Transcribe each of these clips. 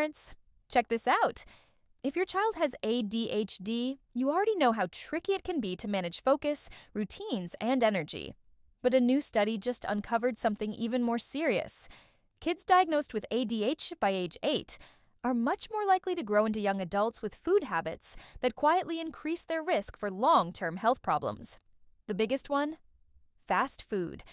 parents, check this out. If your child has ADHD, you already know how tricky it can be to manage focus, routines, and energy. But a new study just uncovered something even more serious. Kids diagnosed with ADHD by age 8 are much more likely to grow into young adults with food habits that quietly increase their risk for long-term health problems. The biggest one? Fast food.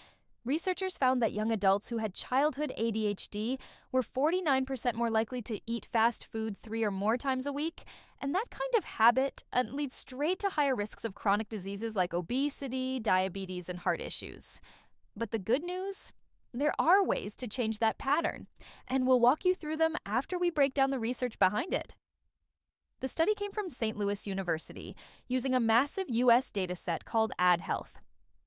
Researchers found that young adults who had childhood ADHD were 49% more likely to eat fast food 3 or more times a week, and that kind of habit leads straight to higher risks of chronic diseases like obesity, diabetes, and heart issues. But the good news? There are ways to change that pattern, and we'll walk you through them after we break down the research behind it. The study came from St. Louis University using a massive U.S. dataset called AdHealth.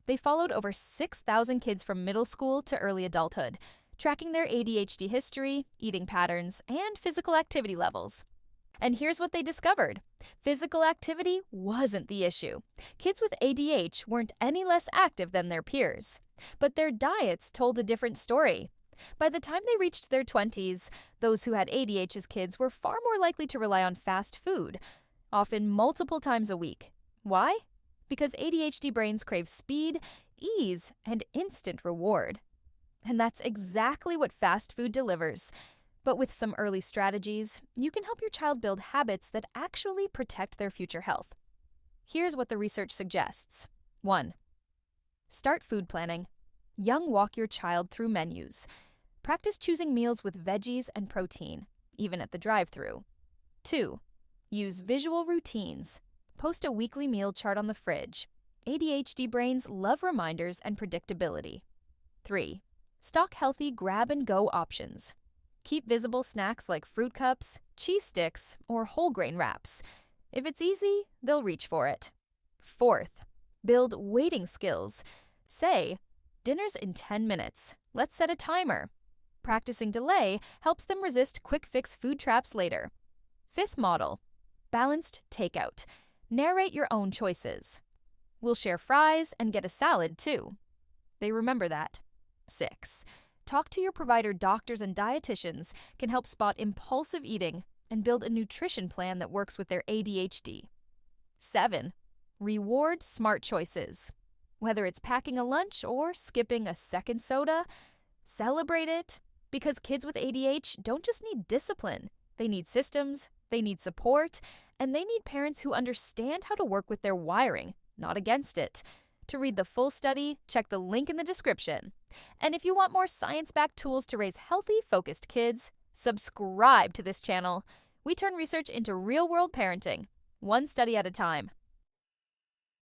They followed over 6,000 kids from middle school to early adulthood, tracking their ADHD history, eating patterns, and physical activity levels. And here's what they discovered. Physical activity wasn't the issue. Kids with ADHD weren't any less active than their peers. But their diets told a different story. By the time they reached their 20s, those who had ADHD as kids were far more likely to rely on fast food, often multiple times a week. Why? Because ADHD brains crave speed, ease, and instant reward. And that's exactly what fast food delivers. But with some early strategies, you can help your child build habits that actually protect their future health. Here's what the research suggests. 1. Start food planning. Young walk your child through menus. Practice choosing meals with veggies and protein, even at the drive-thru. 2. Use visual routines. Post a weekly meal chart on the fridge. ADHD brains love reminders and predictability. 3. Stock healthy grab-and-go options. Keep visible snacks like fruit cups, cheese sticks, or whole grain wraps. If it's easy, they'll reach for it. 4th, build waiting skills. Say, dinner's in 10 minutes. Let's set a timer. Practicing delay helps them resist quick-fix food traps later. 5th model, balanced takeout. Narrate your own choices. We'll share fries and get a salad too. They remember that. 6. Talk to your provider. Doctors and dietitians can help spot impulsive eating and build a nutrition plan that works with their ADHD. 7. Reward smart choices. Whether it's packing a lunch or skipping a second soda, celebrate it. Because kids with ADHD don't just need discipline. They need systems, they need support, and they need parents who understand how to work with their wiring, not against it. To read the full study, check the link in the description. And if you want more science-backed tools to raise healthy, focused kids, subscribe to this channel. We turn research into real-world parenting, one study at a time.